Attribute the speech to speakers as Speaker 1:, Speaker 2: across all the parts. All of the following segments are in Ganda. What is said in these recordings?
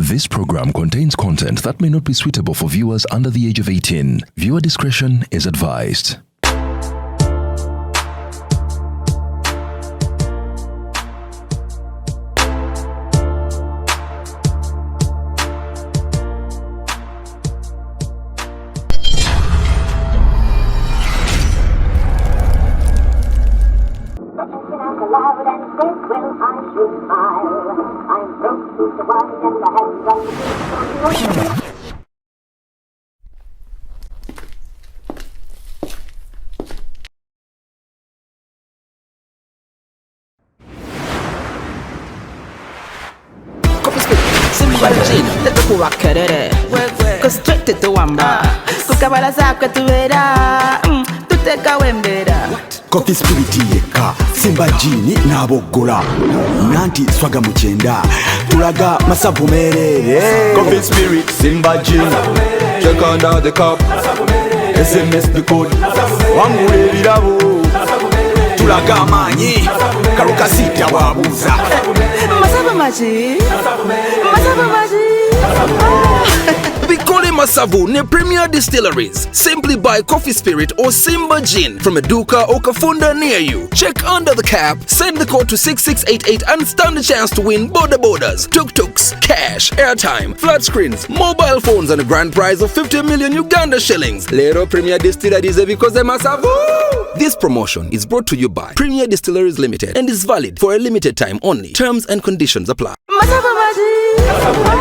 Speaker 1: This program contains content that may not be suitable for viewers under the age of 18. Viewer discretion is advised.
Speaker 2: Go straight to the wamba. Kukabala zakwe tuwera. Tuteka wembera.
Speaker 3: Coffee Spirit yeka Simba Jini nabogola nanti swaga muchenda tulaga masabu merere.
Speaker 4: Coffee Spirit Simba Jini check under the cup SMS the code wangule birabo
Speaker 3: tulaga manyi karuka sita wabuza
Speaker 2: Masabu maji.
Speaker 5: We call it Masavu near Premier Distilleries. Simply buy Coffee Spirit or Simba Gin from a Duka or Kafunda near you. Check under the cap, send the code to 6688 and stand a chance to win border borders, tuk-tuks, cash, airtime, flat screens, mobile phones and a grand prize of 50 million Uganda shillings. Lero Premier Distilleries because of Masavu. This promotion is brought to you by Premier Distilleries Limited and is valid for a limited time only. Terms and conditions apply.
Speaker 2: Masabu maji.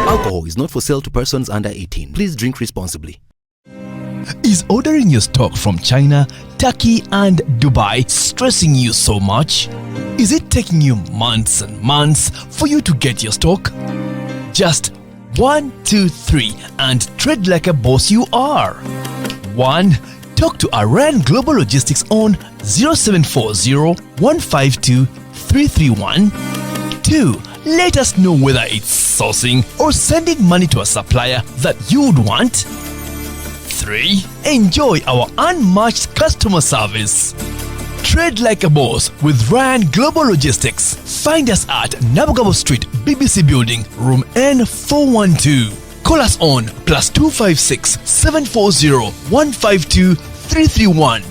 Speaker 5: Alcohol is not for sale to persons under 18. Please drink responsibly.
Speaker 6: Is ordering your stock from China, Turkey and Dubai stressing you so much? Is it taking you months and months for you to get your stock? Just 1, 2, 3 and trade like a boss you are. 1. Talk to Aran Global Logistics on 0740 152 331. 2. Let us know whether it's sourcing or sending money to a supplier that you would want. 3. Enjoy our unmatched customer service. Trade like a boss with Ryan Global Logistics. Find us at Nabugabo Street, BBC Building, Room N412. Call us on +256 740 152 331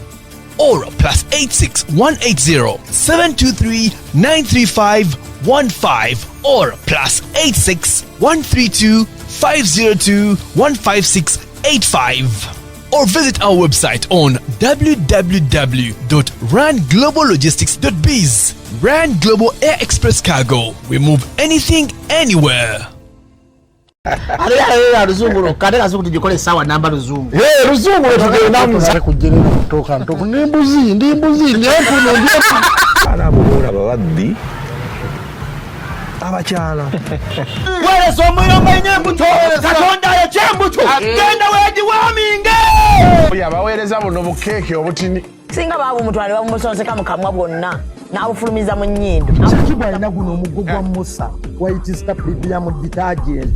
Speaker 6: or +86 180 723 935 15 or +86 132 502 15685 or visit our website on www.rangloballogistics.biz. Rand Global Air Express Cargo. We move anything, anywhere.
Speaker 7: Ruzungu kade kazuku tujikole sawa namba ruzungu.
Speaker 8: Ruzungu tugenda muza kujira kutoka ntoko ndimbuzi ndiyepo arabura babaddi abachala
Speaker 7: Wale somuyo mwenye mbuto katonda ya chembuto genda weji waminge
Speaker 8: yabawereza buno bukeke obutini
Speaker 9: singa babu mutwale bamusonseka mukamwa bwonna n'abufulumiza mu nnyindo
Speaker 7: Kibwa ina guno omugogwa Musa wayitista Biblia mu detergent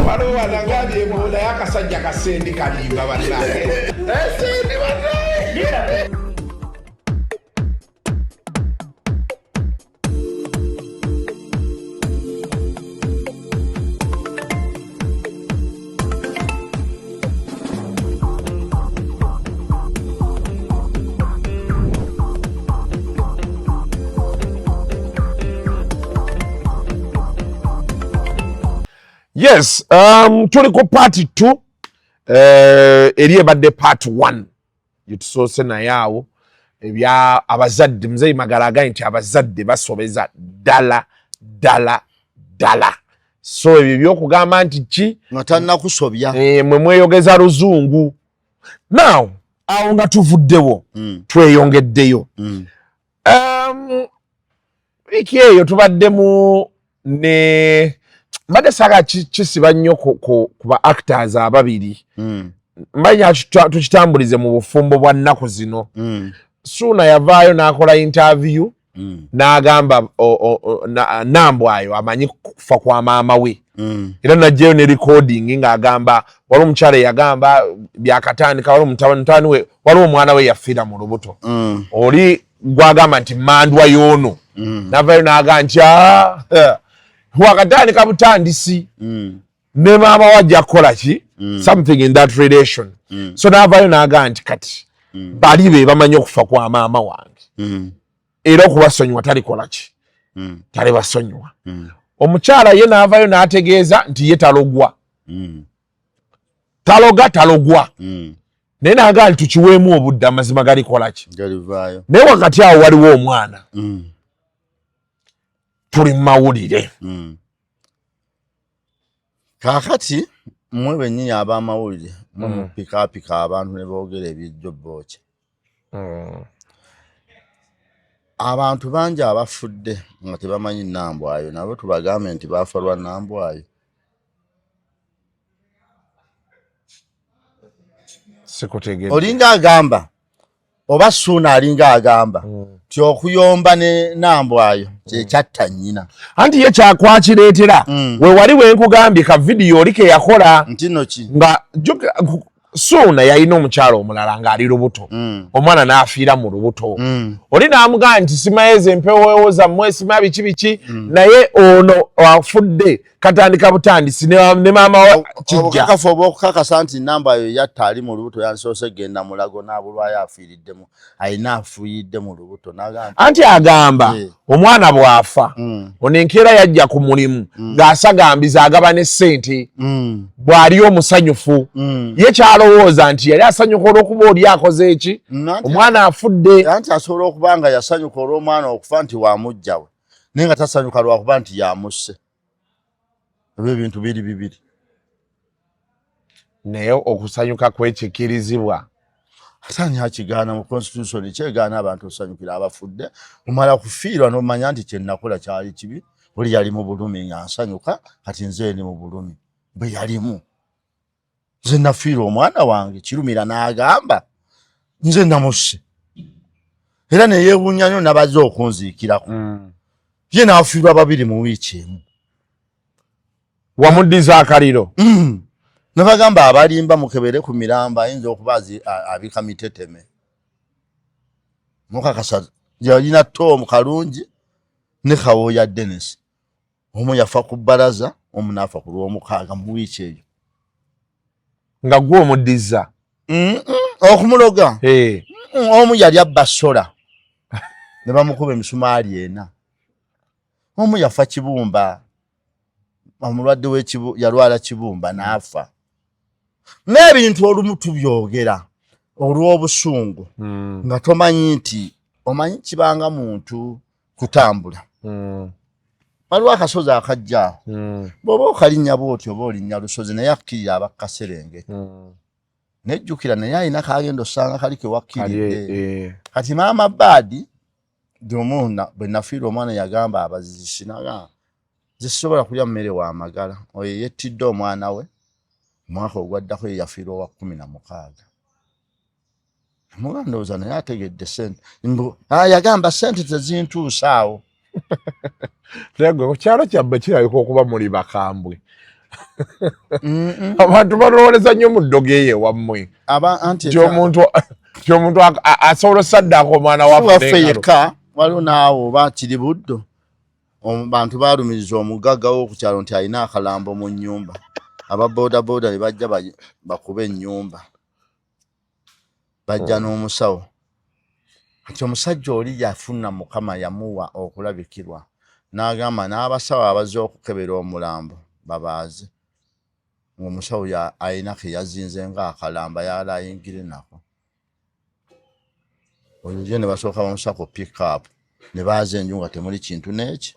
Speaker 8: waliwo wanangali ebola yakasajja kasendi kalimba banaye esendi banaye Yes, tuliko part 2 eriye badde part 1 yutusose na yawo ebya abazadde mzee magaraga nti abazadde basobeza dala so ebyo byokugamba nti ki
Speaker 7: ngatanna kusobya
Speaker 8: mwe mweyogeza ruzungu now awo nga tuvuddewo tweyongeddeyo wiki eyo tubaddemu ne mbadde saga kisiba nnyo ku ba actors ababiri mbanya tukitambulize mu bufumbo bwa nnaku zino Suna yavaayo n'akola interview n'agamba Nambwayo amanyi kufa kwa maama we era najjayo ne recording ng'agamba waliwo omukyala yagamba byakatandika waliwo mutani we waliwo omwana we yafiira mu lubuto oli gwagamba nti mandwa y'ono navaayo n'agamba nti wakatandika butandisi ne maama wajja kukola ki something in that relation so n'avaayo n'agaa nti kati bali be bamanyi okufa kwa maama wange era okubasonyiwa talikola ki tali basonyiwa omukyala ye n'avaayo n'ategeeza nti ye talogwa talogwa naye n'agaa nti tukiweemu obudde amazima galikola ki naye wakati awo waliwo omwana tuli mu mawulire
Speaker 7: kaakati mmwe bennyini ab'amawulire mupikaapika abantu ne boogera ebyejjobbooki abantu bangi abafudde nga tebamanyi nnambwayo nabo tubagambe nti baafa lwa nnambwayo olinga agamba oba Suuna alinga agamba ti okuyomba ne nnambwayo kyekyatta nnyina
Speaker 8: anti ye kyakwakireetera we wali wenkugambye ka vidiyo oli ke yakola
Speaker 7: ntino ki
Speaker 8: nga Suuna yalina omukyala omulala ng'ali lubuto omwana n'afiira mu lubuto oli n'amugamba nti simayeze empewewo zammwe sima biki naye ono afudde katandika butandisi ne maama wa kijja
Speaker 7: obukakafu obw'okukakasa nti nnambwayo yatta ali mu lubuto yansoose genda mulago n'abulwayo afiiriddemu ayina afuuyidde mu lubuto
Speaker 8: anti agamba omwana bw'afa ono enkeera yajja ku mulimu ng'asagambiza agaba ne ssente bw'ali omusanyufu ye kyalowooza nti yali asanyuka olw'okuba oli akoze eki omwana afudde
Speaker 7: anti asobola okuba nga yasanyuka olw'omwana okufa nti wamugjawe naye nga tasanyuka lwakuba nti yamusse ebyo ebintu bibiri
Speaker 8: naye okusanyuka kwekikirizibwa
Speaker 7: atani akigaana mu constitution kyegaana abantu osanyukira abafudde omala kufiirwa n'omanya nti kyennakola kyali kibi oli yali mu bulumi nga nsanyuka kati nze ni mu bulumi bwe yalimu nze nafiirwa omwana wange kirumira n'agamba nze namusse era neyeewuunya nnyo nabaze okunziikirako ye n'afiirwa babiri mu wiiki emu
Speaker 8: wamuddiza akaliro
Speaker 7: nebagamba abalimba mukebere ku miramba ayinza okuba abika miteteme mukakasa yalina Tom Kalungi ne Kawoya Dennis omu yafa ku bbalaza omu n'afa ku lw'omukaaga mu wiiki eyo
Speaker 8: nga gwe omuddiza
Speaker 7: okumuloga omu yali abba sola ne bamukuba emisumaali ena omu yafa Kibumba omulwadde yalwala Kibumba n'afa n'ebintu olumu tubyogera olw'obusungu nga tomanyi nti omanyi kibanga muntu kutambula waliwo akasozi akajjaawo bw'oba okalinnya bw'oti oba olinnya lusozi naye akkirira abakkaserengeta nejjukira naye alina kagenda osanga kali ke wakkiridde kati maama Baadi domuna bwe nafiirwa omwana yagamba abazisi naga zisobola kulya mmere wa magala oyo yettidde omwana we omwaka ogwaddako ye yafiirwa wa 16 mugandooza naye ategedde sente yagamba sente tezintuusaawo
Speaker 8: Lego kyalo kyabbe kirabika okuba muli bakambwe abantu balowoleza nnyo mu ddogo ye wammwe omuntu asobola osaddaako omwana
Speaker 7: waffe yekka waliwo naawo oba kiri buddo bantu baalumiriza omugagga w'okukyalo nti alina akalambo mu nnyumba ababooda ne bajja bakuba ennyumba bajja n'omusawo kati omusajja oli yafuna Mukama yamuwa okulabikirwa n'agamba n'abasawo abazze okukebera omulambo babaaze ng'omusawo alina ke yazinze ng'akalamba yali ayingire nako oyo ye ne basooka bamusako pick-up ne baaza enju nga temuli kintu n'eki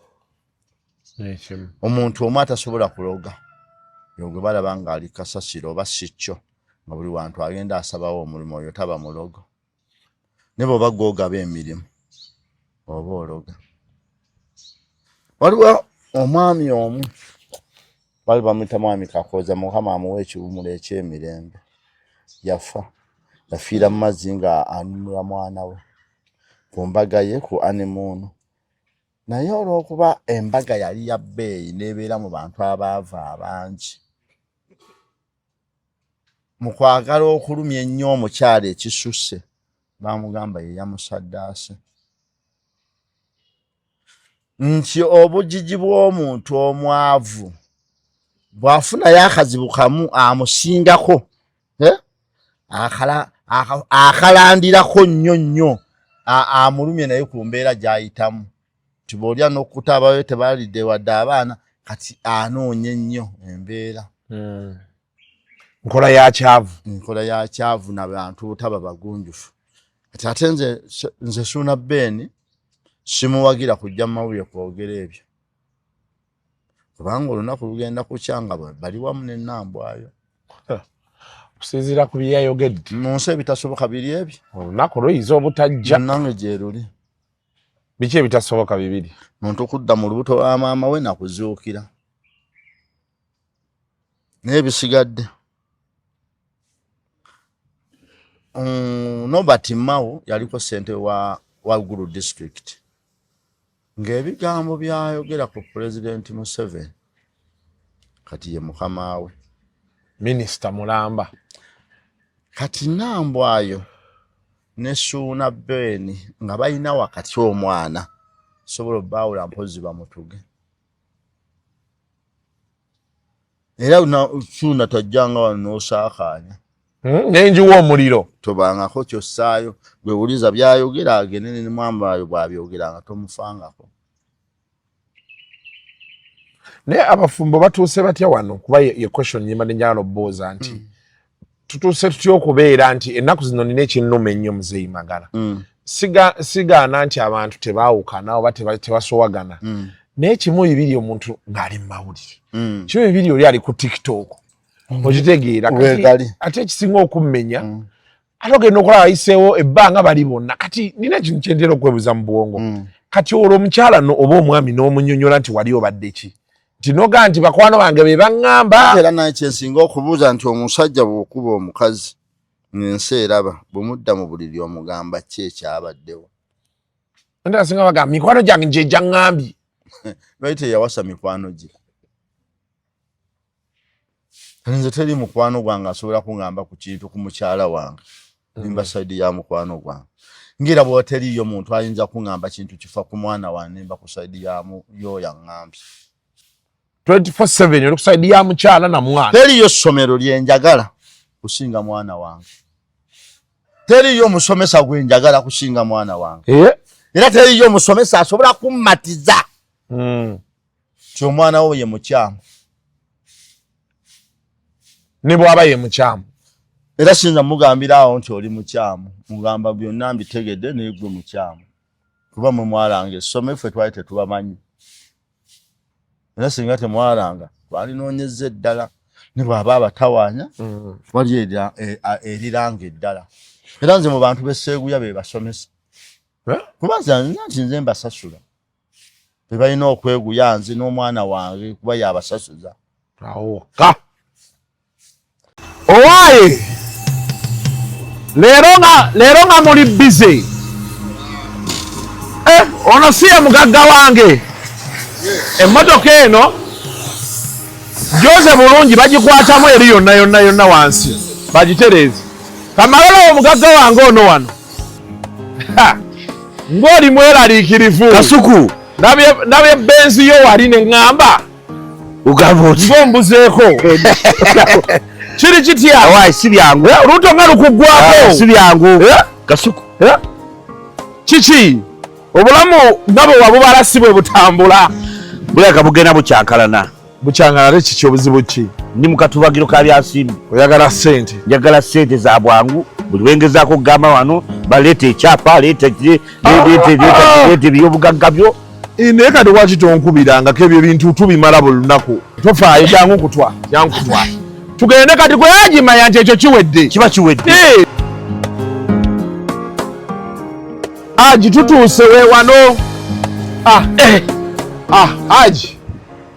Speaker 7: omuntu omu atasobola kuloga yogwe balaba ng'ali kasasiro oba sikyo nga buli wantu agenda asabawo omulimu oyo taba mulogo ne bw'oba gw'ogaba emirimu oba ologa waliwo omwami omu bali bamuyita mwami Kakoza Mukama amuwa ekiwummulo eky'emirembe yafa yafiira mu mazzi nga anunula mwana we ku mbaga ye ku Animuunu naye olw'okuba embaga yali ya bbeeyi n'ebeera mu bantu abaava abangi mu kwagala okulumya ennyo omukyala ekisusse bamugamba ye yamusaddaase nti obujiji bw'omuntu omwavu bwafuna yakazibu kamu amusingako akalandirako nnyo amulumye naye ku mbeera gyayitamu tibolya n'okutabayo tebalidde wadde abaana kati anoonye nnyo embeera
Speaker 8: nkola ya
Speaker 7: kyavu n'abantu butaba bagunjufu kati ate nze Suuna Ben simuwagira kujja mu mawulire kwogera ebyo kubanga olunaku lugenda kukyanga bali wamu n'ennambwayo
Speaker 8: kusinziira ku byeyayogedde
Speaker 7: mu nsi ebitasoboka biri ebyo
Speaker 8: olunaku luyinza obutajja
Speaker 7: nange gye luli
Speaker 8: biki ebitasoboka bibiri
Speaker 7: muntu kudda mu lubuto lwa maama we nakuzuukira naye bisigadde Nobert Mao yaliko ssente wa Waggulu district ng'ebigambo byayogera ku President Museveni kati ye mukama we
Speaker 8: Minisita Mulamba
Speaker 7: kati Nambwayo ne Suuna Ben nga balina wakati omwana sobola obbawula mpozi bamutuge era Suuna tajjanga wano n'osaakaanya
Speaker 8: nenjiwa omuliro
Speaker 7: tobangako kyossaayo gwe wuliza byayogera agende ne Mwambayo bw'abyogera nga tomufangako
Speaker 8: naye abafumbo batuuse batya wano kuba ye question nyima nenjala obbooza nti tutuuse tutya okubeera nti ennaku zino nina ekinnuma ennyo Muzeeyi Magala sigaana nti abantu tebaawukana oba tebasowagana naye kimu bibiri omuntu ng'ali mu mawulire kimu bibiri oli ali ku TikTok okitegeera ate ekisinga okummenya ate ogenda okulaba ayiseewo ebbanga bali bonna kati nina ekintu kyentera okwebuuza mu bwongo kati olwo omukyala no oba omwami n'omunyonyola nti wali obadde ki nti noga nti bakwano bange be baŋŋamba
Speaker 7: era naye kyensinga okubuuza nti omusajja bw'okuba omukazi n'ensi eraba bw'omudda mu buliri omugamba ki ekyabaddewo
Speaker 8: ndala singa bagamba mikwano gyange gye gyaŋŋambye
Speaker 7: lwali teyawasa mikwano gye nze teri mukwano gwange asobola kuŋŋamba ku kintu ku mukyala wange nimba saidi ya mukwano gwange ngira bw'oba teriyo muntu ayinza kuŋŋamba kintu kifa ku mwana wange nimba ku saidi yo yaŋŋambye
Speaker 8: 24/7 oli ku saidi ya mukyala na mwana
Speaker 7: teriyo ssomero lyenjagala kusinga mwana wange teriyo omusomesa gwe njagala kusinga mwana wange era teriyo omusomesa asobola kummatiza ti omwana wo ye mukyamu
Speaker 8: ne bw'aba ye mukyamu
Speaker 7: era sinza mugambirawo nti oli mukyamu mugamba byonna mbitegedde naye gwe mukyamu kuba mwe mwaranga essomero ffe twali tetubamanyi era singa temwaranga twalinoonyezza eddala ne bw'aba abatawaanya wali eriranga eddala era nze mu bantu b'esseeguya be basomesa kuba nze mbasasula be balina okweguya nze n'omwana wange kuba yabasasuza
Speaker 8: awoka owaaye leero nga muli bize ono si ye mugagga wange emmotoka eno gyoze bulungi bagikwatamu eri yonna wansi bagitereeze kamalalawo omugagga wange ono wano ng'oli mweraliikirivu
Speaker 7: Kasuku
Speaker 8: nabye benzi yo wali ne ŋŋamba ng'ombuzeeko kiri kitya
Speaker 7: awaayi si byangu
Speaker 8: oluuto nga lukuggwako
Speaker 7: si byangu Kasuku
Speaker 8: kiki obulamu nga bwe wabubala si bwe butambula
Speaker 7: buleka bugenda bukyankalana
Speaker 8: ate kiki obuzibu ki
Speaker 7: ndi mu katubagiro ka byasimbi
Speaker 8: oyagala ssente
Speaker 7: njagala ssente za bwangu buli lwengezaako okugamba wano baleeta ekyapa leeta ebyobugagga byo
Speaker 8: naye kati lwaki tonkubirangako ebyo bintu tubimala buli lunaku tofaayo jangu kutwa tugende kati gwe yagimanya nti ekyo kiwedde
Speaker 7: kiba kiwedde
Speaker 8: Aji tutuuse we wano Aji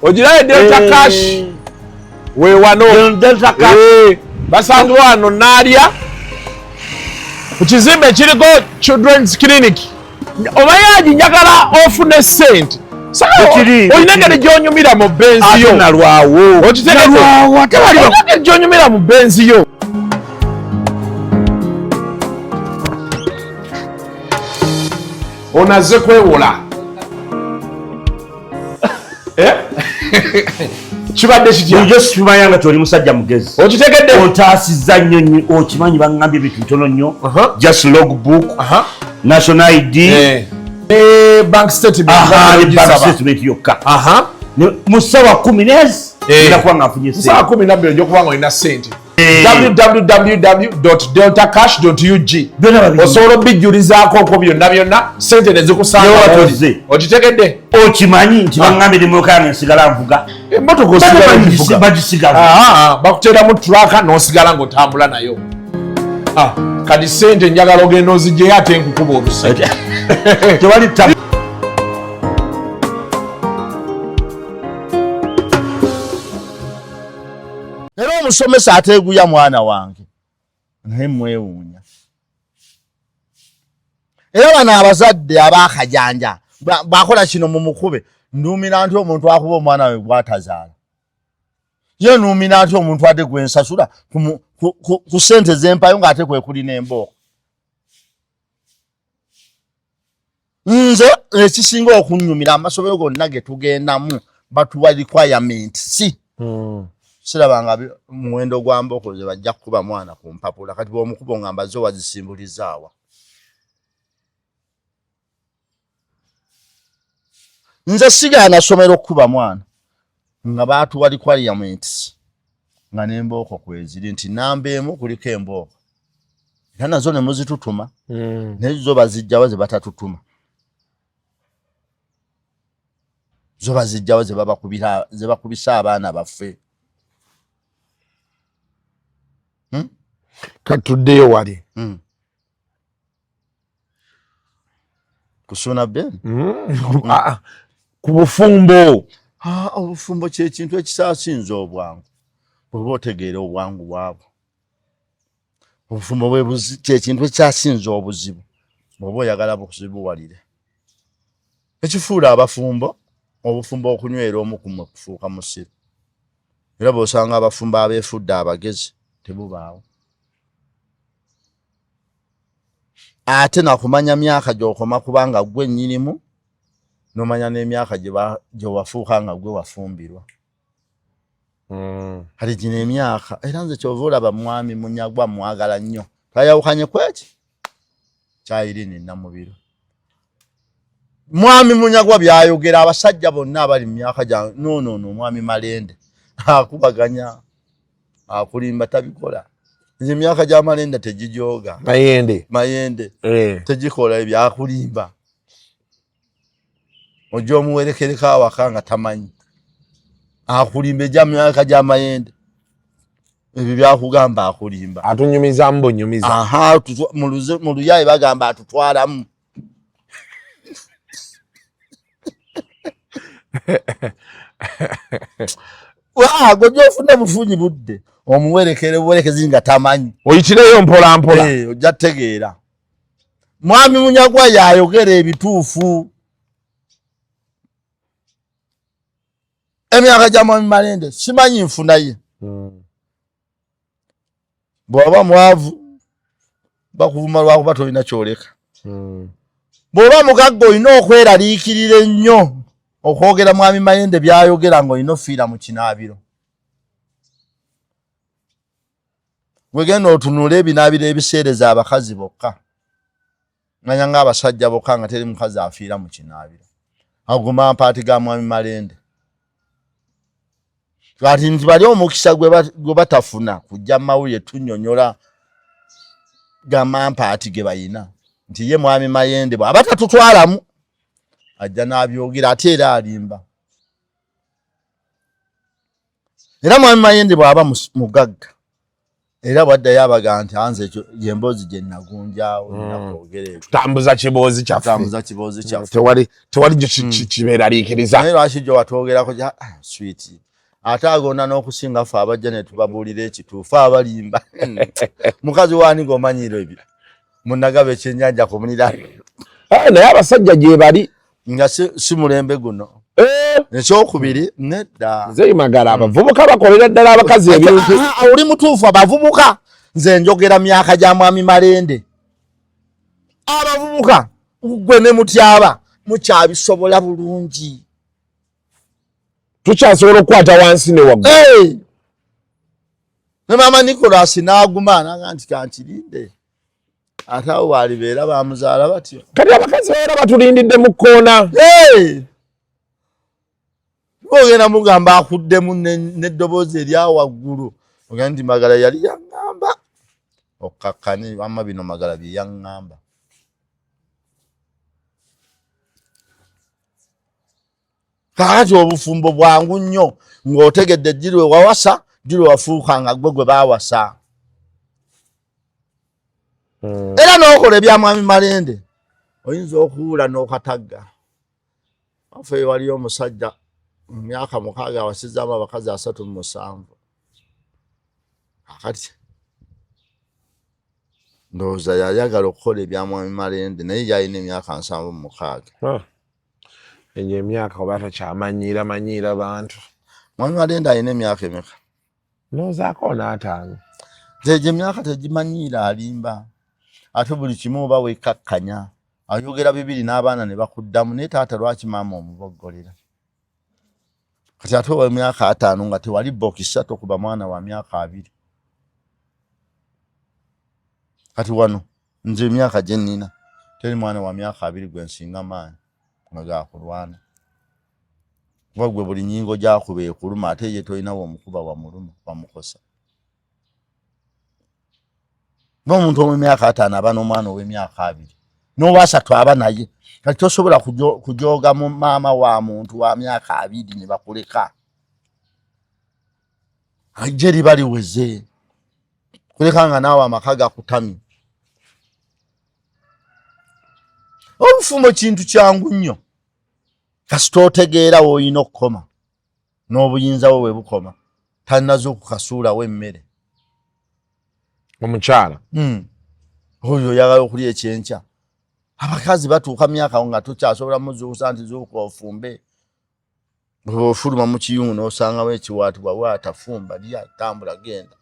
Speaker 8: ogirayo Delta Cash we wano
Speaker 7: Delta Cash
Speaker 8: basanze wano naalya ku kizimbe ekiriko Children's Clinic omanyi Aji njagala ofune ssente olina engeri gy'onyumira mu benzi yo
Speaker 7: nalwawo
Speaker 8: olina engeri gy'onyumira mu benzi yo onazze kwewola kibadde kitya
Speaker 10: bulijjo sikimanya nga toli musajja mugezi
Speaker 8: okitegedde
Speaker 10: ontaasizza nnyo okimanyi baŋŋambye ebintu bitono nnyo just logbook national id
Speaker 8: bank statement
Speaker 10: yokka mu ssaawa 10 nakuba nga nfunye
Speaker 8: ssaawa 12 ojja olina ssente www.deltacash.ug osobola obijjulizaako okwo byonna ssente ne zikusanga okitegedde
Speaker 10: okimanyi nti baŋŋambye nemokanga nsigala nvuga
Speaker 8: emmotoka
Speaker 10: bagisigaza
Speaker 8: bakuteeramu turaka n'osigala ng'otambula nayo kati ssente njagala ogenda ozigyeyo ate nkukuba olusi
Speaker 10: tewali
Speaker 7: era omusomesa ateeguya mwana wange naye mwewuunya era bano abazadde abaakajanja bwakola kino mu mukube nduumira nti omuntu akuba omwana we gwatazaala ye nuumira nti omuntu ate gwensasula ku ssente zempayo ng'ate kwe kuli n'embooko nze ekisinga okunnyumira amasomero gonna ge tugendamu batuwa requirement si sirabanga muwendo gwa mbooko ze bajja kukuba mwana ku mpapula kati bw'omukubo ngamba zo wazisimbulizaawa nze sigaana somero okukuba mwana nga baatuwa requirements nga n'embooko kweziri nti namba emu kuliko embooko era nazo ne muzitutuma naye zo bazijjawo ze batatutuma zo bazijjawo ze bakubisa abaana baffe
Speaker 8: katuddeyo wali
Speaker 7: kusuna beni
Speaker 8: ku bufumbo
Speaker 7: obufumbo kyekintu ekisaasinza obwangu bweba otegeera obwangu bwabwo obufumbo kyekintu ekyasinza obuzibu bweba oyagala bukuzibuwalire ekifuula abafumbo obufumbo okunywera omu kumwe kufuuka musiru era bw'osanga abafumbo abeefudde abagezi tebubaawo ate nakumanya myaka gy'okoma kubanga gwe nnyinimu nomanya n'emyaka gye wafuuka nga gwe wafumbirwa kati gino emyaka era nze kyova olaba mwami munyagwa mwagala nnyo tayawukanye kweki kyayirini namubiro mwami munyagwa byayogera abasajja bonna abali mu myaka gya no mwami Malende akubaganya akulimba tabikola nze myaka gya Malende tegijoga mayende tegikola ebyakulimba ojo omuwerekereko awaka nga tamanyi akulimba egya myaka gya Mayende ebyo byakugamba akulimba
Speaker 8: atunyumiza mbonyumiza
Speaker 7: mu luyayi bagamba atutwalamu gwe ofuna bufunyi budde omuwerekere buwerekezi nga tamanyi
Speaker 8: oyitireyo mpola mpola
Speaker 7: ojja tegeera mwami Munyagwa yayogera ebituufu emyaka gya mwami Malende simanyi nfunaye bw'oba mwavu bakuvuma lwakuba tolina kyoleka bw'oba mugagga olina okweraliikirira ennyo okwogera mwami Malende byayogera ng'olina ofiira mu kinaabiro wegenda otunula ebinaabiro ebiseereza abakazi bokka nganya ng'abasajja bokka nga teri mukazi afiira mu kinaabiro aguma mpaati ga mwami Malende kati nti bali omukisa gwe batafuna kujja mawulire tunnyonnyola gamampaati ge bayina nti ye mwami Malende bw'aba tatutwalamu ajja n'abyogera ate era alimba era mwami Malende bw'aba mugagga era bwaddayo abaga nti anze yemboozi gye nagunjaawo nakwogera
Speaker 8: tutambuza kiboozi kyaffe tewali gye kibeeraliikiriza
Speaker 7: naye lwaki gye watwogerako switi ate agonna n'okusinga ffe abajja ne tubabuulira ekituufu abalimba mukazi waani ng'omanyiro ebyo munagaba ekyennyanja ku munira
Speaker 8: naye abasajja gye bali
Speaker 7: nga si mulembe guno ekyokubiri nedda
Speaker 8: nze magala abavubuka bakolera ddala abakazi ebintu
Speaker 7: oli mutuufu abavubuka nze njogera myaka gya mwami Malende abavubuka gwe ne mutyaba mukyabisobola bulungi
Speaker 8: tukyasobola okukwata wansi ne waggulu.
Speaker 7: Ne Maama Nicholas n'aguma n'agamba nti kankirinde. Ate awo waalibeera baamuzaala batyo.
Speaker 8: Kati abakazi baera batulindidde mu kkoona.
Speaker 7: Ogenda mugamba akuddemu n'eddoboozi erya waggulu. Ogenda nti Magala yali yaŋŋamba. Okkakkane wamma bino Magala bye yaŋŋamba. Kaakati obufumbo bwangu nnyo ng'otegedde Ddi lwe wawasa, Ddi lwe wafuuka nga gwe baawasa. Era n'okola ebya Mwami Malende oyinza okuwula n'okatagga. Waffe waliyo omusajja mu myaka 6 awasizaamu abakazi 37. Akati ndowooza yayagala okukola ebya Mwami Malende naye yalina emyaka 76.
Speaker 8: Enye emyaka oba takyamanyiira bantu.
Speaker 7: Mwami Malende alina emyaka emeka?
Speaker 8: Ndowoozaako 5.
Speaker 7: Gye emyaka tegimanyiira alimba. Ate buli kimu oba weekakkanya. Ayogera bibiri n'abaana ne bakuddamu naye taata lwaki maama omuboggolera. Kati ate wa myaka 5 nga tewali bokisa tokuba mwana wa myaka 2. Kati wano nze emyaka gye nnina teri mwana wa myaka 2 gwe nsinga maanyi nga gaakulwana. Kuba gwe buli nnyingo gy'akuba ekuluma ate ye tolinawo omukuba wamuluma wamukosa. N'omuntu ow'emyaka 5 aba n'omwana ow'emyaka 2 n'owa3 aba naye. Kati tosobola kujooga mu maama wa muntu wa myaka 2 ne bakuleka. Ajje liba liweze. Kuleka nga naawe amaka gakutamye. Obufumbo kintu kyangu nnyo. Kasita otegeera w'olina okukoma n'obuyinza bwo bwe bukoma talinazo okukasuulawo emmere.
Speaker 8: Omukyala
Speaker 7: oyo oyagala okulya ekyenkya. Abakazi batuuka myaka nga tokyasobola muzuukusa nti zuuka ofumbe. Bwe ofuluma mu kiyungu n'osangawo ekiwaatibwa waatafumba lya tambula genda.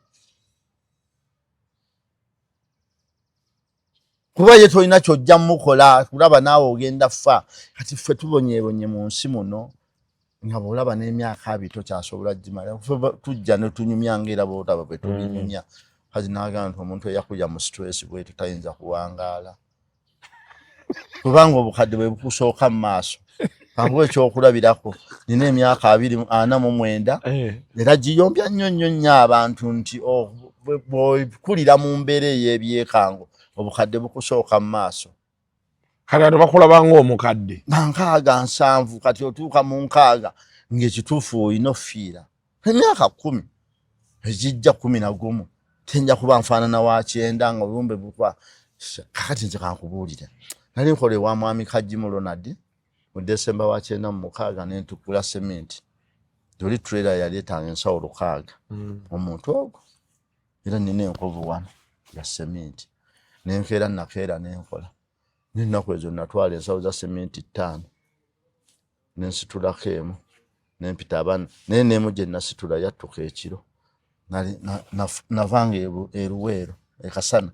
Speaker 7: Kuba ye tolina kyojja mukola kulaba naawe ogenda ffa. Kati ffe tubonyeebonye mu nsi muno nga bw'olaba n'emyaka 2 tokyasobola gimala. Tujja ne tunyumya ng'era bw'otaba bwe tubinyumya. Kazi n'agamba nti omuntu eyakulya mu stress bwetu tayinza kuwangaala. Kubanga obukadde bwe bukusooka mu maaso. Kanguwa ekyokulabirako nina emyaka 49 era giyombya nnyo abantu nti bw'okulira mu mbeera ey'ebyekango obukadde bukusooka mu maaso.
Speaker 8: Kati ate bakulaba ng'omukadde.
Speaker 7: 7 kati otuuka mu 6 ng'ekituufu olina offiira. Emyaka 10 ezijja 11 tenja kuba nfaanana wa 9 nga olumbe bukwa. Kakati nze kankubuulire. Nali nkole wa Mwami Kajimu Ronald mu December wa 9 ne ntukula cement. Doli trailer yaleetanga ensawo 6. Omuntu ogwo era nina enkovu 1 ya cement. Nenkeera nakeera nenkola. N'ennaku ezo natwala ensawo za cement 5. Nensitulako emu. Nempita abana. Naye n'emu gye nasitula yattuka ekiro. Navanga eruweero ekasana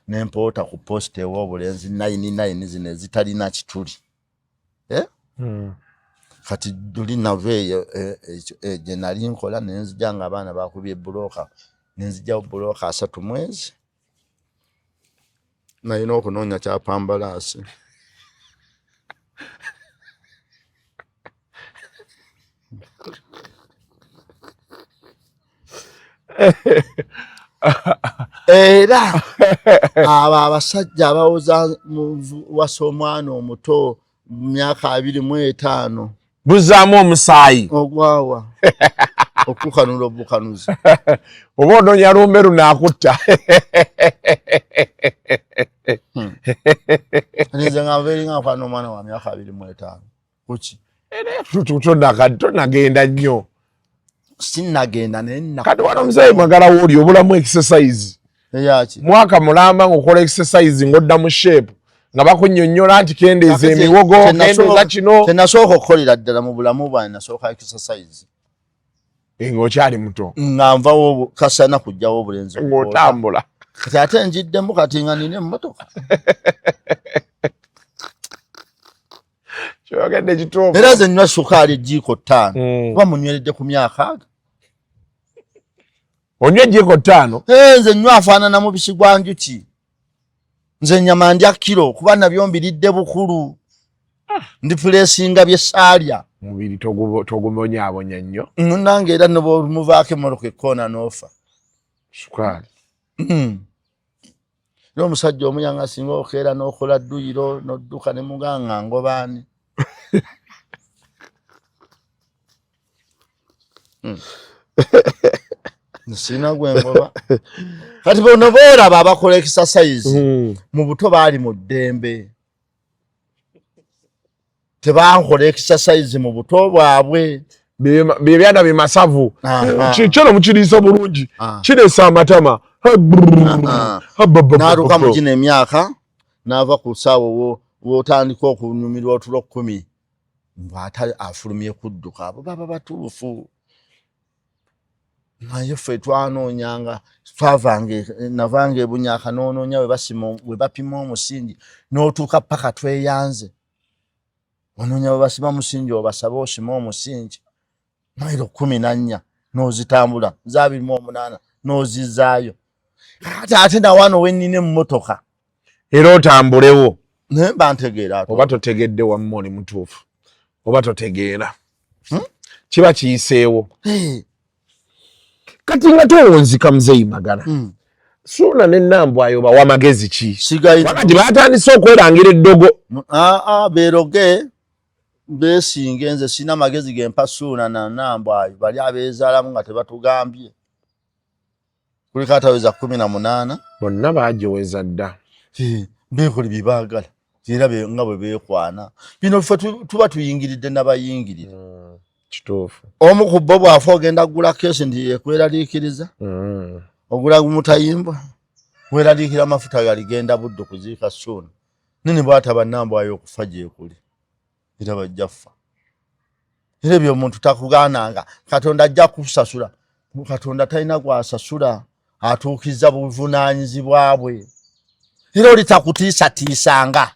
Speaker 7: nempoota ku post ew'obulenzi 99 zino ezitalina kituli. Kati duli nave gye nali nkola nenzija nga abaana bakubye buloka nenzija buloka 3 mwezi. Nalina okunoonya kyapambalaasi. Era abo abasajja abawoza wasa omwana omuto myaka 25
Speaker 8: buzaamu omusaayi
Speaker 7: ogwawa okukanula obukanuzi
Speaker 8: oba onoonya lumbe lunaakutta.
Speaker 7: nze nga nveeringa nfaana omwana wa myaka 25 kuki
Speaker 8: tonagenda nnyo.
Speaker 7: Sinnagenda naye
Speaker 8: kati wano omusaayi mwagala wooli obulamu exercise.
Speaker 7: Eyaki
Speaker 8: mwaka mulamba ng'okola exercise ng'odda mu shape nga bakunnyonnyola nti kendeeza emiwogo kendeeza kino.
Speaker 7: Tenasooka okukolera ddala mu bulamu bwange nasooka exercise.
Speaker 8: Ng'okyali muto.
Speaker 7: Nga nvawo kasana kujjawo obulenzi.
Speaker 8: Ng'otambula.
Speaker 7: Kati ate njiddemu kati nga nina emmotoka.
Speaker 8: Kyogedde kituufu.
Speaker 7: Era nze nnywa sukaali ejjiiko 5 kuba munyweredde ku myaka ago.
Speaker 8: Onywa ejjiiko 5?
Speaker 7: Nze nnywa afaanana mubisi gwa njuki. Nze nnyama ndya kilo kuba nabyo mbiridde bukulu. Ndi puleesinga bye saalya.
Speaker 8: Mubiri togumonyaabonya nnyo.
Speaker 7: Nange era nomuvaako emmoloka ekkoona n'ofa.
Speaker 8: Sukaali.
Speaker 7: Era omusajja omuyanga singa okeera n'okola dduyiro n'odduka ne muganga ngobaani. Sina gwengoba. Kati bono boolaba abakola exercise mu buto baali mu ddembe. Tebankola exercise mu buto bwabwe.
Speaker 8: Byana bimasavu. Kyono mukiriisa bulungi. Kireesa amatama.
Speaker 7: N'aluka mu gino emyaka n'ava ku ssaawa w'otandika okunyumirwa otulo 10 ng'ate afulumye kudduka. Abo baba batuufu. Naye ffe twanoonyanga navanga ebunyaka n'onoonya we bapima omusingi n'otuuka paka tweyanze. Onoonya we basima musingi obasaba osima omusingi. Mailo 14 n'ozitambula za 28 n'ozizaayo. Ate na wano wennina emmotoka.
Speaker 8: Era otambulewo.
Speaker 7: Naye mba ntegeera.
Speaker 8: Oba totegedde wamma oli mutuufu. Oba totegeera. Kiba kiyiseewo. Kati nga towonzika muzeeyi Magala. Suuna ne Nambwayo bawa magezi ki? Wakati baatandise okwerangira eddogo.
Speaker 7: Beeroge beesinge nze sina magezi gempa Suuna na Nambwayo bali abeezaalamu nga tebatugambye. Kuliko ataweza 18.
Speaker 8: Bonna baajoweza dda.
Speaker 7: Beekoli bye baagala. Era nga bwe beekwana. Bino ffe tuba tuyingiridde n'abayingirira.
Speaker 8: Kituufu.
Speaker 7: Omu ku bo bw'afa ogenda kugula keesi nti ekweraliikiriza. Ogula mutayimbwa. Weeraliikira amafuta galigenda budde kuziika Suuna. Nini bw'ataba Nambwayo okufa gyekuli. Era bajja ffa. Era ebyo omuntu takugaananga. Katonda ajja kusasula. Katonda talina gwasasula. Atuukiza buvunaanyizibwa bwe. Era oli takutiisatiisanga.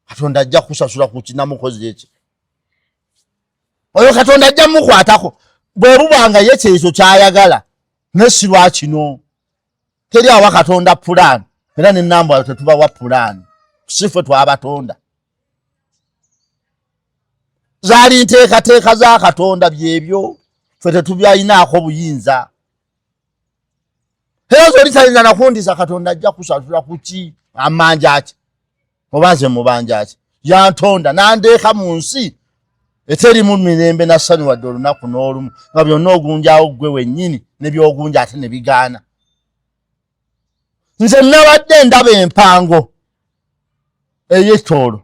Speaker 7: Katonda ajja kusasula ku kinamukozi eki. Oyo Katonda ajja mukwatako. Bwe bubanga ye kyekyo kyayagala. Nesirwa kino. Teri awa Katonda pulaani. Era ne Nambwayo tetubawa pulaani. Siffe twabatonda. Zaali nteekateeka za Katonda byebyo. Ffe tetubyayinaako buyinza. Era zoli talina nakundiisa Katonda ajja kusasula ku ki? Amanja ki? Oba nze mubanja ki? Yantonda nandeeka mu nsi eterimu mirembe na ssanyu wadde olunaku n'olumu nga byonna ogunjaawo ggwe wennyini ne by'ogunja ate ne bigaana. Nze nabadde ndaba empango ey'ekitolo.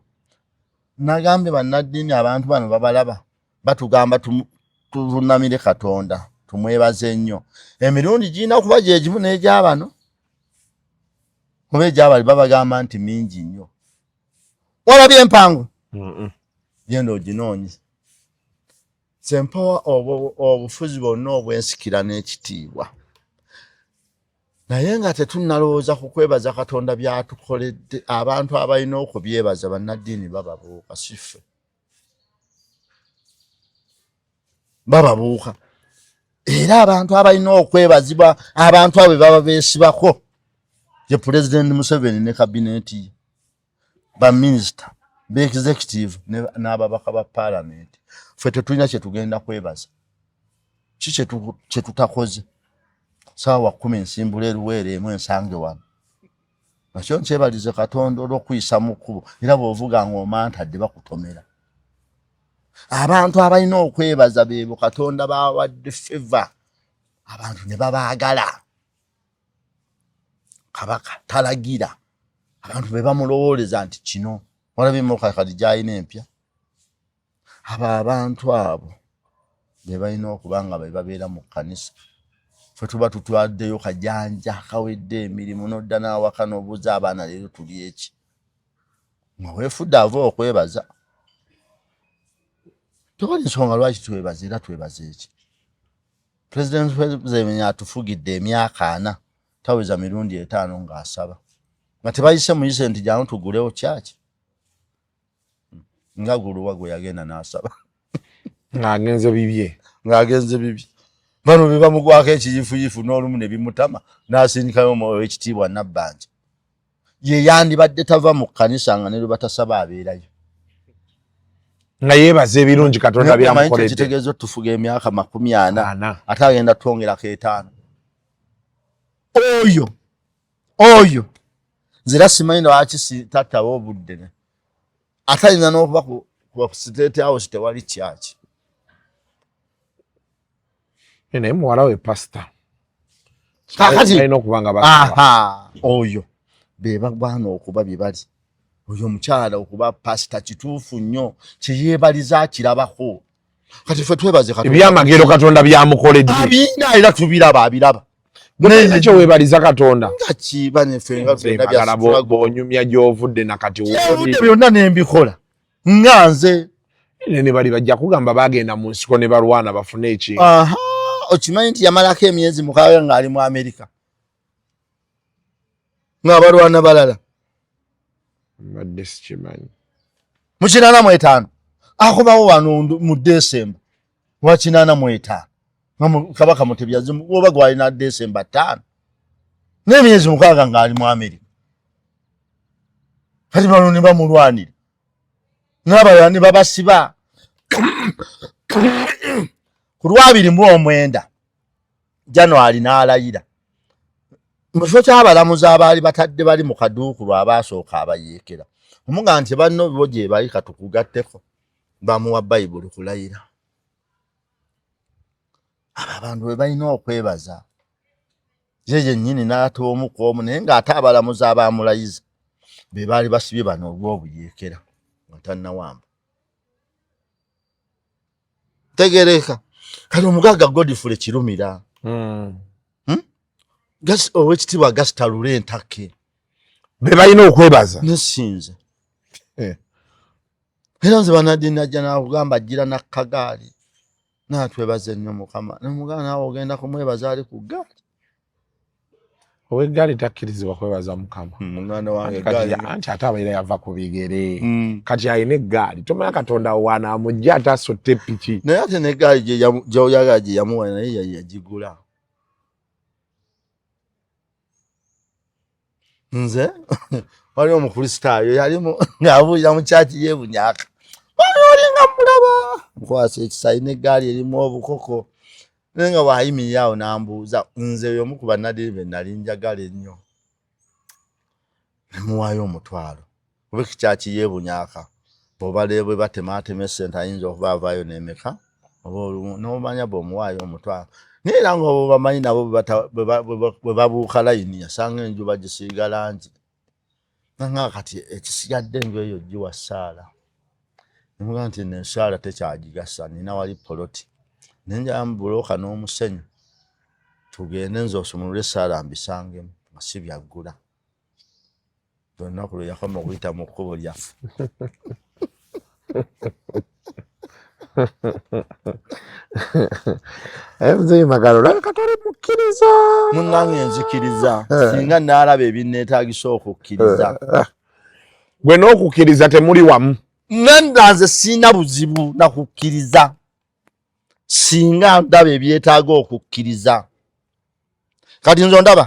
Speaker 7: Nagambye bannaddiini abantu bano babalaba batugamba tuvuunamire Katonda tumwebaze nnyo. Emirundi girina okuba gye gimu n'egy'abano. Oba egy'abali babagamba nti mingi nnyo. Walabye empango? Genda oginoonye. Sempowa obufuzi bonna obwensikira n'ekitiibwa. Naye nga tetunnalowooza ku kwebaza Katonda by'atukoledde, abantu abalina okubyebaza bannaddiini bababuuka siffe. Bababuuka. Era abantu abalina okwebazibwa abantu abo baba beesibako. Ye President Museveni ne kabineeti ye. Ba minister, be executive n'ababaka ba parliament. Ffe tetulina kye tugenda kwebaza. Ki kye tutakoze? Saawa 10 nsimbula eruweere emu ensange wano. Nakyo nkyebalize Katonda olw'okuyisa mu kkubo. Era bw'ovuga ng'omantadde bakutomera. Abantu abalina okwebaza beebo Katonda bawadde favor. Abantu ne babaagala. Kabaka talagira. Abantu be bamulowooleza nti kino. Walabye emmotoka kati gy'alina empya. Abantu abo be balina okuba nga be babeera mu kkanisa. Ffe tuba tutwaddeyo kajanja kawedde emirimu n'odda n'awaka n'obuuza abaana leero tuli eki. Nga weefudde ava okwebaza. Tewali nsonga lwaki twebaza era twebaza eki. President Museveni atufugidde emyaka 4 taweza mirundi 5 ng'asaba. Nga tebayise muyise nti jano tugulewo kyaki. nga guluwa gwe yagenda n'asaba
Speaker 8: ng'agenze bibye
Speaker 7: bano be bamugwako ekiyifuyifu n'olumu ne bimutama n'asindikayo omwoyo w'ekitiibwa Nabbanja ye yandibadde tava mu kkanisa nga ne lwe batasaba abeerayo
Speaker 8: nga yeebaza ebirungi Katonda byamukoledde
Speaker 7: kitegeeza tufuga emyaka 40 ate agenda twongerako 5 oyo nzira simanyi lwaki tattaba obudde atalina n'okuba ku State House tewali kyaki
Speaker 8: naye muwala we pasita
Speaker 7: alina
Speaker 8: okubanga basaba
Speaker 7: oyo be bagwana okuba bye bali oyo mukyala okuba pasita kituufu nnyo kyeyeebaliza akirabako kati ffe twebaze
Speaker 8: ebyamagero Katonda byamukoledde
Speaker 7: abina era abiraba
Speaker 8: nekyo weebaliza Katonda
Speaker 7: nga kiba nefenga
Speaker 8: bonyumya gy'ovudde nakati
Speaker 7: wovudde byonna nembikola nga nze
Speaker 8: ne bali bajja kugamba bagenda mu nsiko ne balwana bafune ekintu
Speaker 7: okimanyi nti yamalako emyezi 6 ng'ali mu Amerika ng'abalwana balala
Speaker 8: mbadde sikimanyi
Speaker 7: mu 85 akomawo wano mu Desemba wa 85 Kabaka Mutebi oba gwalina Desemba 5 n'emyezi 6 ng'ali mu Amerika kati bano ne bamulwanira n'abalala ne babasiba ku 29 January n'alayira mu kifo ky'abalamuzi abaali batadde bali mu kaduukulu abaasooka abayeekera omuga nti banno bo gye bali katukugatteko bamuwa Bayibuli kulayira abantu bwe balina okwebaza ye nnyini n'atoa omu ku omu naye ng'ate abalamuzi abaamulayiza be baali basibye bano olw'obuyeekera nga tannawamba tegereka kati omugagga Godfrey Kirumira owekitiibwa Augustus Lulentake
Speaker 8: be balina okwebaza
Speaker 7: nesinze era nze banadini ajja n'akugamba ajjira nakkagaali natwebaze nnyo Mukama nomugana naawe ogenda kumwebaza ali ku ggaali
Speaker 8: ow'eggaali takkirizibwa kwebaza Mukama
Speaker 7: muganda wange
Speaker 8: anti ate abaira yava ku bigere kati alina eggaali tomanya Katonda wanaamujja ate asotte piki
Speaker 7: naye ate n'eggaali gy'oyagala gye yamuwa naye yagigula nze wali omukristaayo yalimu ng'abuulira mu kyaki y'ebunyaka olinga mulaba nkwasa ekisayi n'eggaali erimu obukoko naye nga bw'ayimirira awo n'ambuuza nze y'omu ku bannadini be nali njagala ennyo nemuwaayo omutwalo oba ekikyaki y'ebunyaka bwe batemaatema essente ayinza okuba avaayo n'emeka oba n'omanya bw'omuwaayo omutwalo naye era nga obo bamanyi nabo bwe babuuka layini yasanga enjuba gisiiga langi nga kati ekisigadde enju eyo giwa Saala nemugaa nti nesaala tekyagigasa nina wali poloti nenjala mu bulooka n'omusenyu tugende nze osumulule Saala mbisangemu nga si byaggula olunaku lwe yakoma okuyita mu kkubo lyaffe
Speaker 8: Mzee Magalo laka tole mukkiriza
Speaker 7: munnange nzikiriza singa naalaba ebinneetaagisa okukkiriza
Speaker 8: gwe n'okukkiriza temuli wamu
Speaker 7: nze sina buzibu na kukkiriza singa ndaba ebyetaaga okukkiriza kati nzo ndaba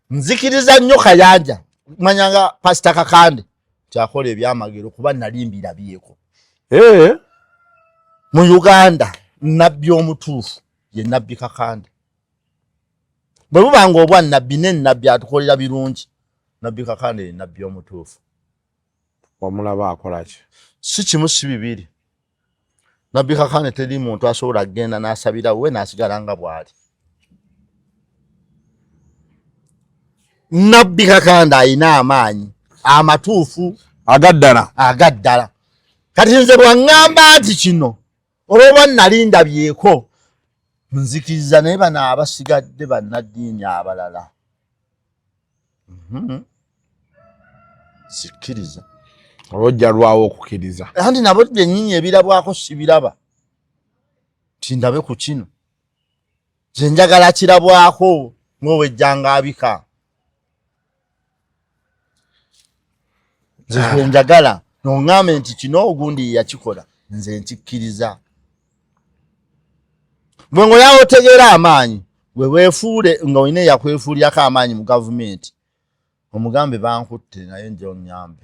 Speaker 7: nzikiriza nnyo Kayanja manyanga Pastor Kakande kyakola ebyamagero kuba nali mbirabyeko mu Uganda nabbi omutuufu ye nabbi Kakande bwe bubanga obwa nabbi n'ennabbi atukolera birungi nabbi Kakande ye nabbi omutuufu
Speaker 8: omulaba akola ki
Speaker 7: si kimu si bibiri nabbi Kakande teri muntu asobola kugenda n'asabira we n'asigala nga bw'ali nabbi Kakande ayina amaanyi amatuufu agaddala kati nze bw'aŋŋamba nti kino olwoba nali ndabyeko nzikiriza naye bano abasigadde bannaddiini abalala sikkiriza
Speaker 8: olwojja lwawo okukkiriza
Speaker 7: anti nabo byennyini ebirabwako sibiraba tindabe ku kino nze njagala kirabwako ng'owejjanga abika nze njagala n'oŋŋambe nti kino ogundi yakikola nze nkikkiriza. Bwe ng'oyaba otegeera amaanyi we weefuule nga olina yakwefuulyako amaanyi mu gavumenti omugambe bankutte naye nje onnyambe.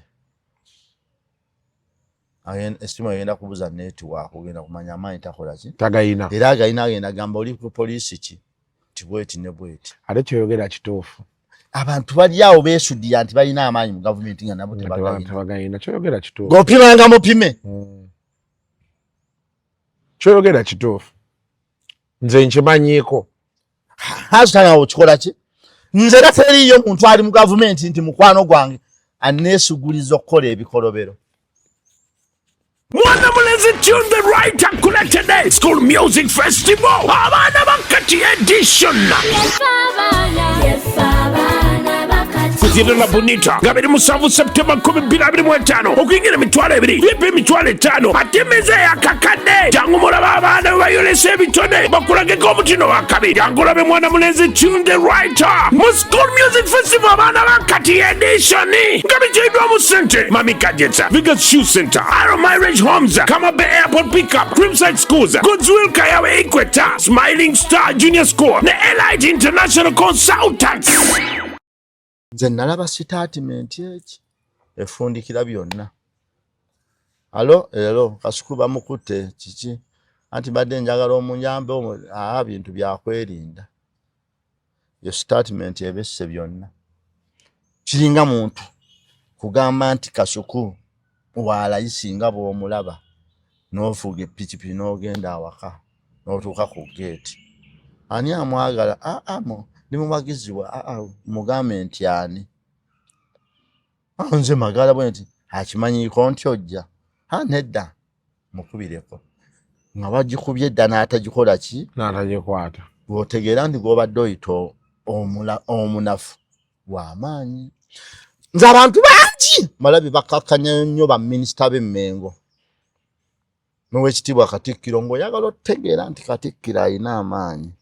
Speaker 7: Essimu egenda kubuza netiwaaka ogenda kumanya amaanyi takola ki
Speaker 8: tagayina
Speaker 7: era agayina agenda gamba oli ku poliisi ki nti bweti ne bweti.
Speaker 8: ate kyoyogera kituufu.
Speaker 7: Abantu bali awo beesuddiya nti balina amaanyi mu gavumenti nga nabo
Speaker 8: tebagayina. Kyoyogera kituufu.
Speaker 7: Ng'opima nga mupime.
Speaker 8: Kyoyogera kituufu. Nze nkimanyiiko.
Speaker 7: Hasitanga okikola ki? Nze era teriiyo muntu ali mu gavumenti nti mukwano gwange aneesuguliza okukola ebikolobero.
Speaker 11: Mwanamulenzi Tune the Right Collected Day School Music Festival Abana Bakati Edition. Kuzirana Bonita Gabiri Musavu September 2025 okuyingira emitwalo 2 vipi emitwalo 5 atemeze yakakadde jangu mulaba abana bayolese ebitone bakulageko omutino wa kabiri jangu labe Mwanamulenzi Tune the Right mu School Music Festival Abana Bakati Edition ngabijidwa mu Center Mami Kajetsa Vegas Shoe Center Arrow Marriage Homes Kama Bay Airport Pickup Crimside Schools Goodwill Kayawe Equator Smiling Star Junior School ne Elite International Consultants.
Speaker 7: Nze nalaba statement eki efundikira byonna. Alo kasuku bamukutte kiki anti badde njagala omunyambe bintu byakwerinda. Yo statement ebesse byonna. Kiringa muntu kugamba nti kasuku waalayisinga bw'omulaba n'ofuga eppikipi n'ogenda awaka n'otuuka ku gate. Ani amwagala? Ndi mubagiziwa mugambe nti ani? Nze magala bwe nti akimanyiiko nti ojja. Nedda mukubireko. Nga bagikubye edda n'atagikola ki?
Speaker 8: N'atagikwata.
Speaker 7: Bw'otegeera nti gw'obadde oyita omunafu w'amaanyi. Nze abantu bangi malabi bakakkanya nnyo baminisita b'Emmengo. N'Oweekitiibwa Katikkiro ng'oyagala otegeera nti Katikkiro alina amaanyi.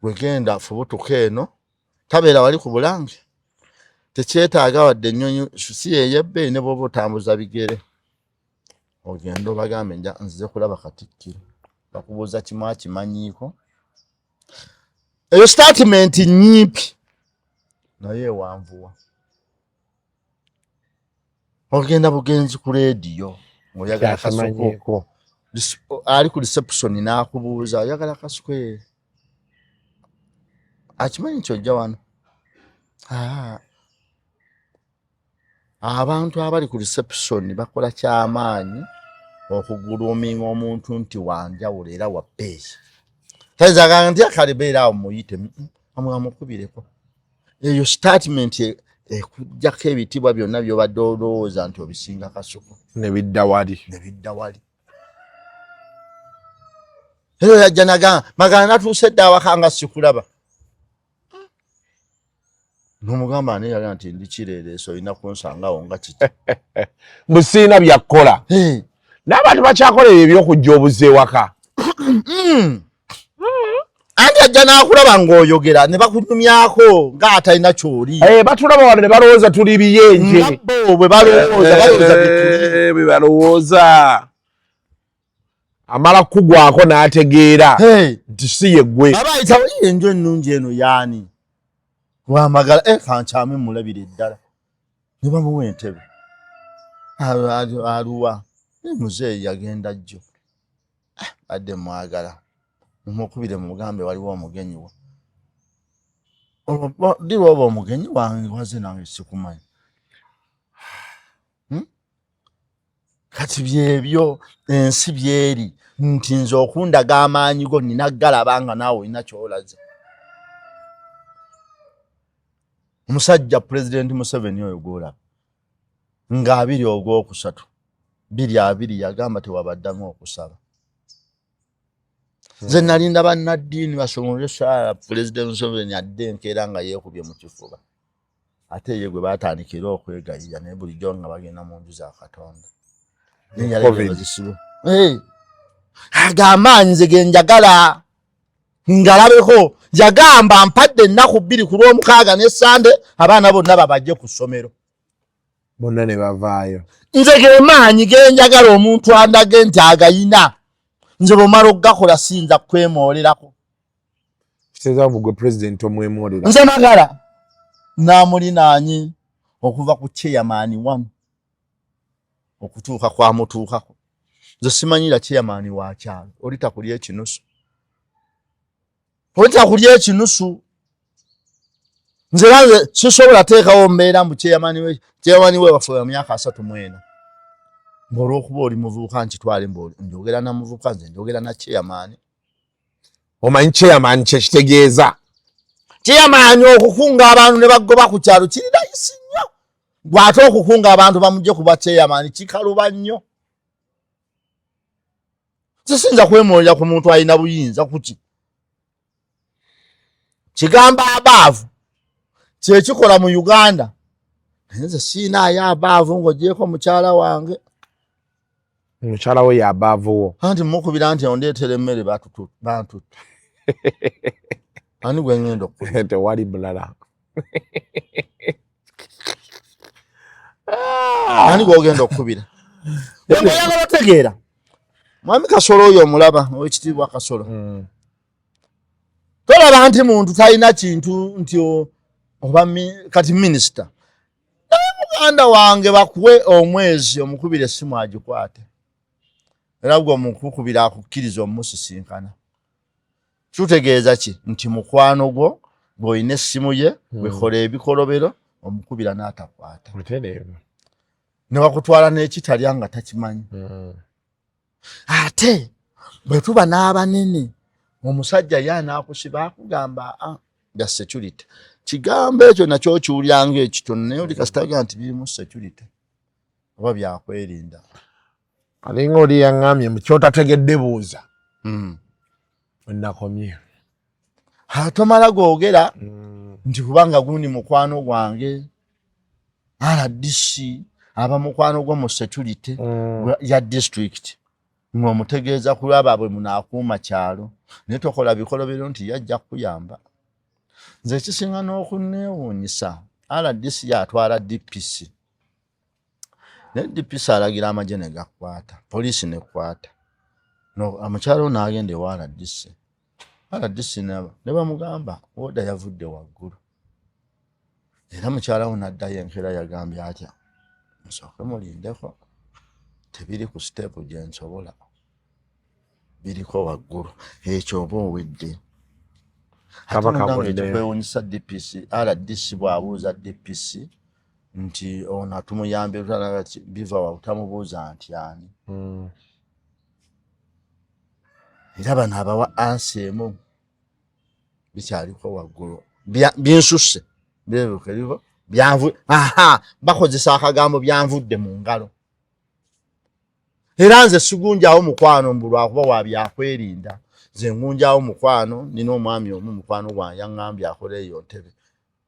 Speaker 7: Wegenda fubutuka eno tabeera wali ku Bulange. Tekyetaaga wadde ennyonyi si yeyebbe ne bw'oba otambuza bigere. Ogenda obagambe nzize kulaba Katikkiro. Bakubuuza kimu akimanyiiko. Eyo statement nnyimpi naye wanvuwa. Ogenda bugenzi ku leediyo ng'oyagala kasuku ali ku reception n'akubuuza oyagala kasuku akimanyi kyojja wano. Abantu abali ku reception bakola kyamaanyi okuguluminga omuntu nti wanjawulo era wa bbeeyi. Tayinzaga nti akalibeera awo muyite amukubireko. Eyo statement ekujjako ebitiibwa byonna by'obadde olowooza nti obisinga kasuku.
Speaker 8: Ne bidda wali.
Speaker 7: Era yajja magana natuuse edda awaka nga sikulaba. N'omugamba ani yali nti ndi kireereeso olina kunsangawo nga kiki.
Speaker 8: Musiina byakkola. N'abantu bakyakola ebyo eby'okujja obuze ewaka. Anti ajja n'akulaba ng'oyogera ne bakunyumyako ng'atalina ky'oli. Batulaba wano ne balowooza tuli biyenje. Bo bwe balowooza bwe balowooza. Amala kugwako n'ategeera nti si ye ggwe. Abayita enjo ennungi eno yaani. Wamagala kankyame mulabire ddala. Ne bamuwa entebe. Aluwa. Muzeeyi yagenda jjo. Adde mwagala. Mumukubire mu mugambe waliwo omugenyi wo. Ndiwo oba omugenyi wange waze nange sikumanyi. Kati byebyo ensi byeri nti nze okundaga amaanyi go nina galabanga naawe olina kyolaze. Omusajja President Museveni oyo gwolaba nga 2 Ogwokusatu 2 yagamba tewabaddamu okusaba. Nze nalinda bannaddiini basomole saala President Museveni adde enkeera nga yeekubye mu kifuba. Ate ye gwe baatandikira okwegayiya naye bulijjo nga bagenda mu nju za Katonda. Agamba nze genjagala ngalabeko yagamba mpadde ennaku 2 ku Lwomukaaga ne Sande abaana bonna babajje ku ssomero. bonna ne bavaayo
Speaker 7: nze gemaanyi genjagala omuntu andage nti agayina nze bwomala okugakola siyinza kwemoolerako
Speaker 8: kitegeeza bugwe president omwemoolera
Speaker 7: nze magala n'amulinaanyi okuva ku chairman wamu okutuuka kwamutuukako nze simanyira chairman wa kyalo olita kulya ekinusu nze lanze sisobola teekawo mbeera mu chairman we waffe wa myaka 34 ng'olwokuba oli muvubuka nkitwale njogera na muvubuka nze njogera na chairman
Speaker 8: omanyi chairman kyekitegeeza
Speaker 7: chairman okukunga abantu ne bagoba ku kyalo kiri dayisi nnyo gwate okukunga abantu bamujje kuba chairman kikaluba nnyo sisinza kwemoolera ku muntu alina buyinza kuki kigamba abaavu kyekikola mu Uganda nze siinayo abaavu ng'ogyeko mukyala wange
Speaker 8: mukyala we yabaavuwo
Speaker 7: anti mukubira nti ondeetera emmere bantu ani gwe ngenda okukubira
Speaker 8: tewali bulala
Speaker 7: ani gwogenda okukubira oyagala otegeera mwami Kasolo oyo omulaba ow'ekitiibwa Kasolo tolaba nti muntu talina kintu nti oba kati minisita naye muganda wange bakuwe omwezi omukubira essimu agikwate era gwe omukukubira akukkiriza omusisinkana kitutegeeza ki nti mukwano gwo bw'olina essimu ye wekola ebikolobero omukubira n'atakwata ne bakutwala n'ekitalya nga takimanyi ate bwe tuba n'abanene omusajja y'anaakusiba akugamba ga security kigambo ekyo nakyo kiwulyanga ekitono naye oli kasitaga nti birimu security oba byakwerinda
Speaker 8: alinga oli yaŋŋambye mu kyotategedde buuza wenakomye
Speaker 7: tomala googera nti kubanga gundi mukwano gwange RDC aba mukwano gwo mu security ya district ng'omutegeeza kulaba bwe munaakuuma kyalo naye tokola bikolobero nti yajja kuyamba nze ekisinga n'okunneewuunyisa RDC yatwala DPC ne DPC alagira amagye ne gakwata poliisi nekwata omukyalo n'agenda ewa RDC ne bamugamba oda yavudde waggulu era mukyalawo n'addayo enkeera yagambye atya musooke mulindeko tebiri ku siteepu gye nsobola biriko waggulu ekyo oba owedde kwewunyisa DPC RDC bw'abuuza DPC nti ono atumuyambye biva wabutamubuuza nti ani era bano abawa ansi emu bikyaliko waggulu binsusse birabikerivo bakozesa akagambo byanvudde mu ngalo era nze sigunjawo mukwano mbulwakuba wabyakwerinda nze ngunjawo mukwano nina omwami omu mukwano gwange yaŋŋambye akola eyo ntebe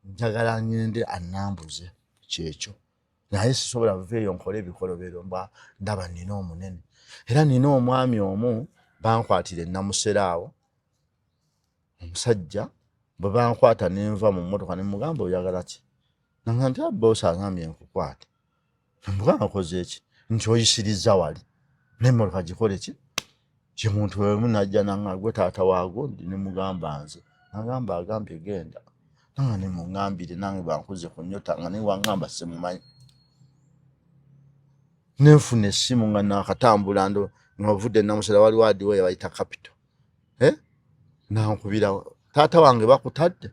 Speaker 7: njagala ngende annambuze kyekyo naye sisobola buveeyo nkole ebikolobero ndaba nina omunene era nina omwami omu bankwatira ennamuseraawo omusajja bwe bankwata nenva mu mmotoka ne mugamba oyagala ki nanga nti boosi agambye nkukwate nemugamba koze eki nti oyisiriza wali n'emmotoka gikole ki kye muntu wemu najja nanga gwe taata waago ndi ne mugamba nze nagamba agambye genda nanga ne muŋŋambire nange bankuze ku nnyota nga naye waŋŋamba simumanyi nenfuna essimu nga nakatambula nga vudde namusera waliwo adiwo yabayita Capital nankubira taata wange bakutadde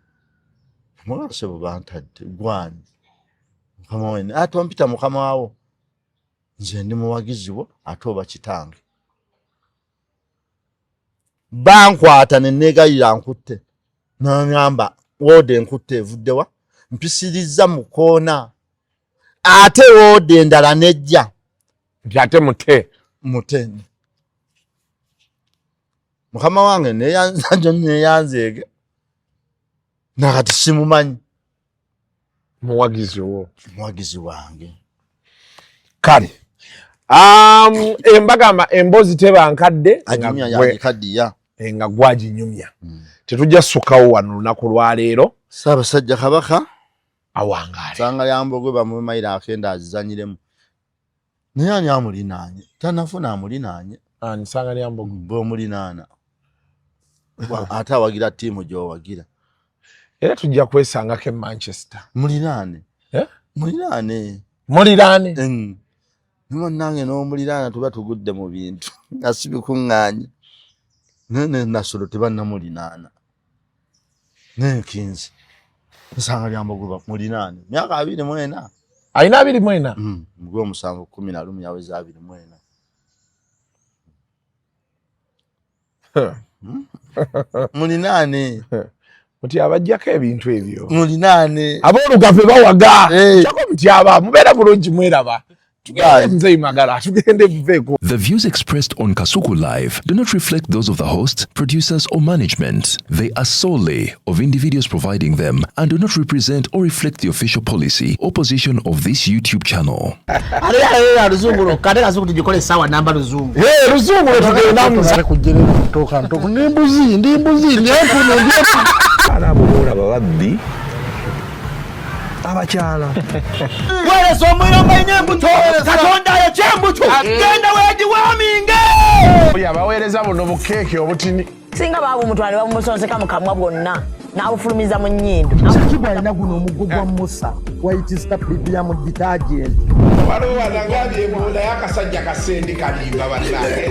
Speaker 7: mwase bubantadde gwani mukama wene ate ompita mukama wawo nze ndi muwagizi wo ate oba kitange bankwata ne negayira nkutte nangamba wode nkutte evuddewa mpisiriza mu koona ate wode endala nejja
Speaker 8: ate mute mukama wange neyanzeege nakati simumanyi muwagizi wange kale embagamba emboozi teba nkadde nga gwaginyumya tetujja ssukawo wano lunaku lwaleero
Speaker 7: Ssaabasajja Kabaka
Speaker 8: awangale
Speaker 7: sanga lyambogwe bamumayira akenda azizanyiremu naye ani amulinanye tanafuna amulinanye
Speaker 8: nsanga lyambogwe
Speaker 7: bomulinana ate awagira ttiimu gy'owagira
Speaker 8: era tujja kwesangako Manchester
Speaker 7: mulinane mulirane nange n'omuliraana tuba tugudde mu bintu nga si bikuŋŋaanye nene nasolo tebannamulinaana naye kinzi nsanga lyambogwe mulinaane myaka 24
Speaker 8: ayina 24
Speaker 7: mugwe omusanvu 11 yaweza 24 mulinaane
Speaker 8: muti abajjako ebintu ebyo
Speaker 7: mulinaane
Speaker 8: aboolugave bawaga kyako mutyaba mubeera bulungi mweraba tugende magala tugende buveeko.
Speaker 1: The views expressed on Kasuku Live do not reflect those of the host, producers or management. They are solely of individuals providing them and do not represent or reflect the official policy or position of this YouTube channel.
Speaker 10: Ruzungu kade Kasuku tujikole sawa namba Ruzungu.
Speaker 8: Ruzungu tugenda muza
Speaker 10: kujere kutoka ntoko ndimbuzi
Speaker 4: arabura babaddi abakyala
Speaker 10: wale somero manyembuto katonda ya chembuto genda weji waminge
Speaker 8: yabaweereza buno bukeeke obutini
Speaker 9: singa babu mutwale bamusonseka mukamwa bwonna n'abufulumiza mu nnyindo
Speaker 10: kibwa alina guno omuggo gwa Musa wayitista Biblia mu detergent
Speaker 8: waliwo wanagambye ebola y'akasajja kasendi kalimba bannange